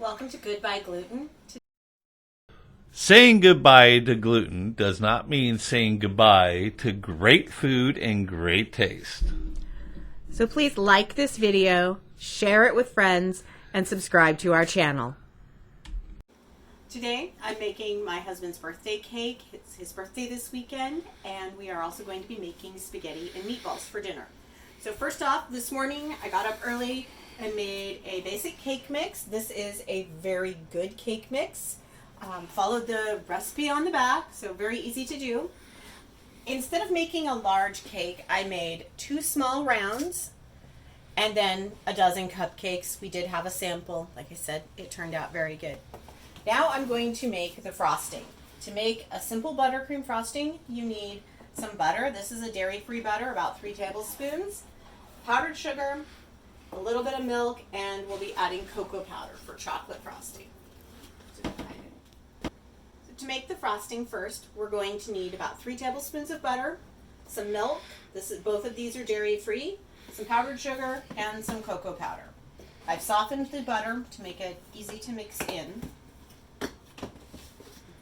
Welcome to Goodbye Gluten. Saying goodbye to gluten does not mean saying goodbye to great food and great taste. So please like this video, share it with friends, and subscribe to our channel. Today I'm making my husband's birthday cake. It's his birthday this weekend, and we are also going to be making spaghetti and meatballs for dinner. So first off, this morning I got up early and made a basic cake mix. This is a very good cake mix. Followed the recipe on the back, so very easy to do. Instead of making a large cake, I made 2 small rounds and then a dozen cupcakes. We did have a sample. Like I said, it turned out very good. Now I'm going to make the frosting. To make a simple buttercream frosting, you need some butter. This is a dairy-free butter, about 3 tablespoons, powdered sugar, a little bit of milk, and we'll be adding cocoa powder for chocolate frosting. To make the frosting first, we're going to need about 3 tablespoons of butter, some milk, both of these are dairy-free, some powdered sugar, and some cocoa powder. I've softened the butter to make it easy to mix in.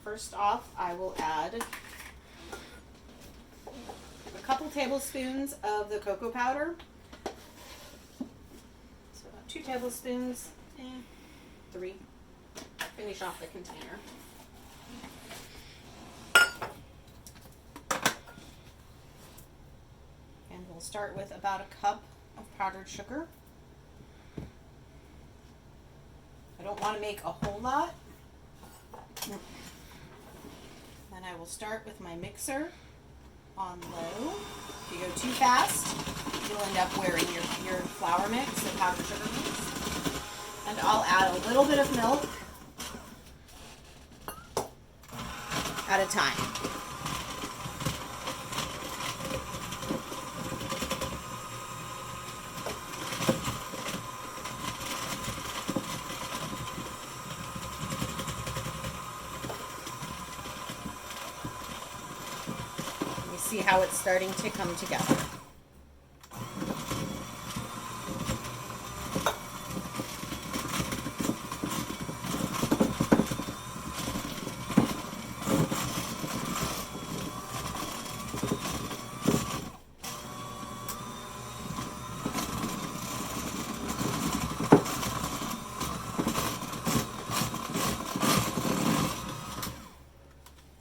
First off, I will add a couple tablespoons of the cocoa powder. So about 2 tablespoons, 3. Finish off the container. And we'll start with about a cup of powdered sugar. I don't want to make a whole lot. Then I will start with my mixer on low. If you go too fast, you'll end up wearing your flour mix, the powdered sugar mix. And I'll add a little bit of milk at a time. See how it's starting to come together.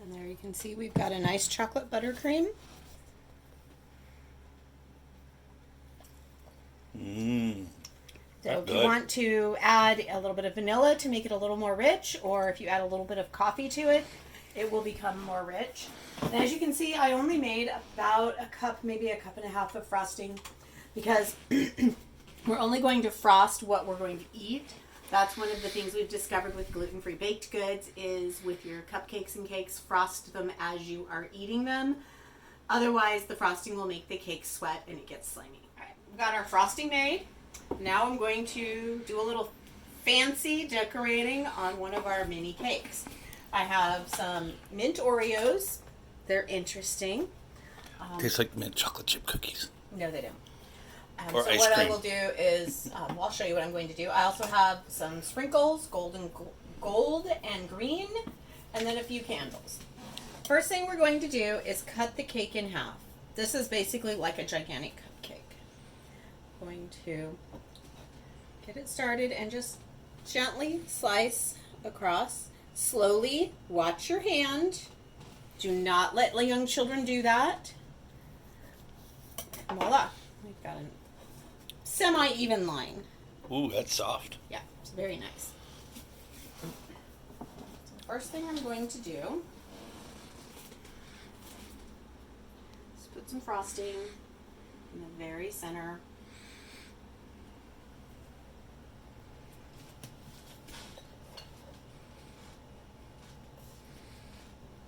And there you can see we've got a nice chocolate buttercream. So if you want to add a little bit of vanilla to make it a little more rich, or if you add a little bit of coffee to it, it will become more rich. And as you can see, I only made about a cup, maybe a cup and a half of frosting, because we're only going to frost what we're going to eat. That's one of the things we've discovered with gluten-free baked goods is with your cupcakes and cakes, frost them as you are eating them. Otherwise, the frosting will make the cake sweat and it gets slimy. All right, we've got our frosting made. Now I'm going to do a little fancy decorating on one of our mini cakes. I have some Mint Oreos. They're interesting. Tastes like mint chocolate chip cookies. No, they don't. Or so ice what cream. I will do is, I'll show you what I'm going to do. I also have some sprinkles, gold and green, and then a few candles. First thing we're going to do is cut the cake in half. This is basically like a gigantic cupcake. Going to get it started and just gently slice across. Slowly, watch your hand. Do not let young children do that. Voila, we've got a semi-even line. Ooh, that's soft. Yeah, it's very nice. So the first thing I'm going to do is put some frosting in the very center.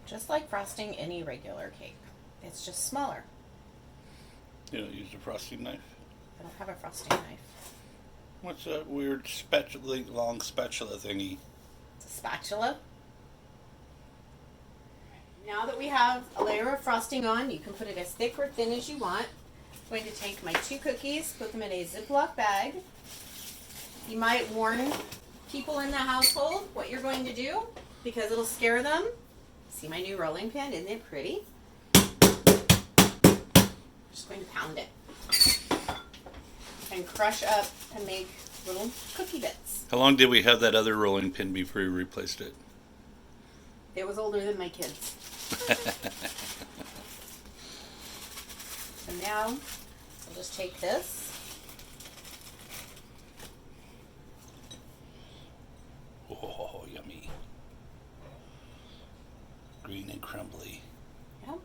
Just like frosting any regular cake. It's just smaller. You don't use a frosting knife? I don't have a frosting knife. What's that weird spatula, long spatula thingy? It's a spatula. Now that we have a layer of frosting on, you can put it as thick or thin as you want. I'm going to take my 2 cookies, put them in a Ziploc bag. You might warn people in the household what you're going to do, because it'll scare them. See my new rolling pin? Isn't it pretty? Just going to pound it and crush up and make little cookie bits. How long did we have that other rolling pin before we replaced it? It was older than my kids. So now I'll just take this. Oh, yummy. Green and crumbly. Yep.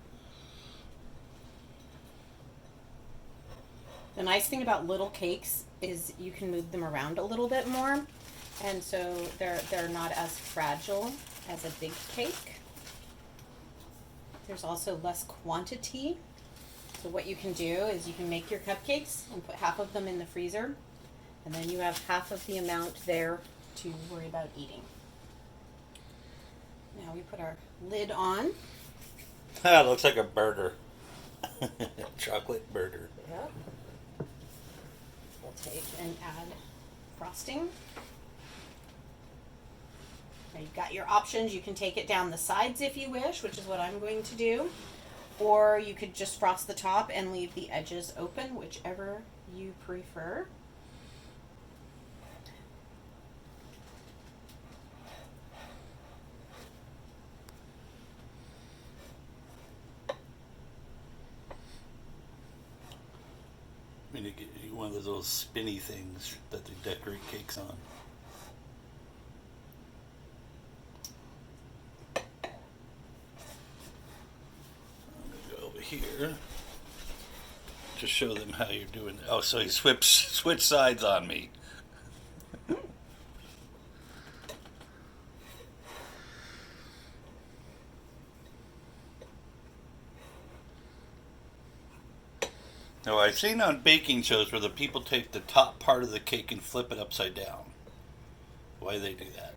The nice thing about little cakes is you can move them around a little bit more, and so they're not as fragile as a big cake. There's also less quantity. So what you can do is you can make your cupcakes and put half of them in the freezer, and then you have half of the amount there to worry about eating. Now we put our lid on. Ah, it looks like a burger. Chocolate burger. Yep. We'll take and add frosting. Now you've got your options. You can take it down the sides if you wish, which is what I'm going to do. Or you could just frost the top and leave the edges open, whichever you prefer. We need to get you one of those little spinny things that they decorate cakes on. I'm going to go over here to show them how you're doing. Oh, so he switched sides on me. Now, I've seen on baking shows where the people take the top part of the cake and flip it upside down. Why do they do that?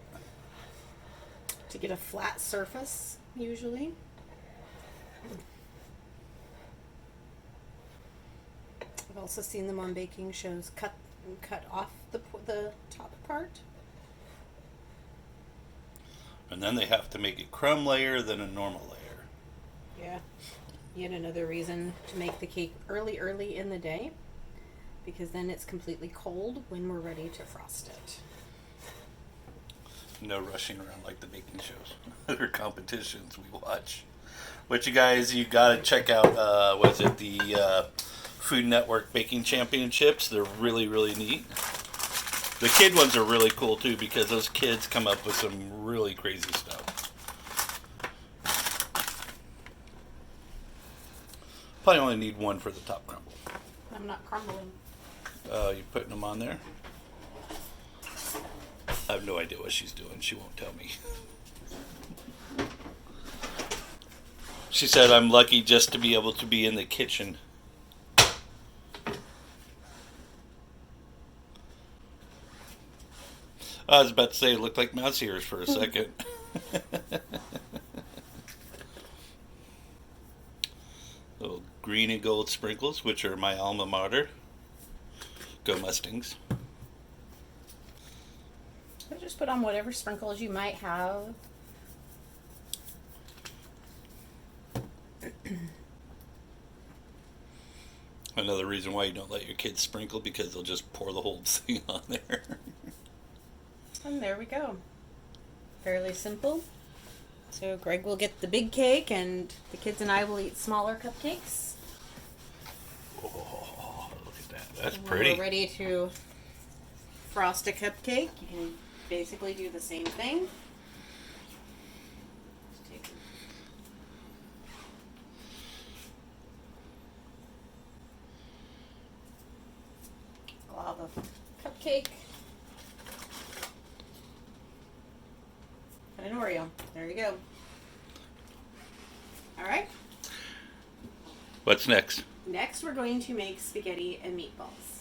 To get a flat surface, usually. I've also seen them on baking shows cut off the top part. And then they have to make it crumb layer, then a normal layer. Yeah. Yet another reason to make the cake early in the day, because then it's completely cold when we're ready to frost it. No rushing around like the baking shows or competitions we watch. Which you guys, you got to check out, was it the Food Network Baking Championships? They're really, really neat. The kid ones are really cool too, because those kids come up with some really crazy stuff. Probably only need one for the top crumble. I'm not crumbling. You putting them on there? I have no idea what she's doing. She won't tell me. She said, I'm lucky just to be able to be in the kitchen. I was about to say it looked like mouse ears for a second. Little green and gold sprinkles, which are my alma mater. Go Mustangs. So just put on whatever sprinkles you might have. Another reason why you don't let your kids sprinkle, because they'll just pour the whole thing on there. And there we go. Fairly simple. So Greg will get the big cake, and the kids and I will eat smaller cupcakes. Oh, look at that. That's And when pretty. we're ready to frost a cupcake, you can basically do the same thing. Just take glob of cupcake. And an Oreo. There you go. All right. What's next? Next, we're going to make spaghetti and meatballs.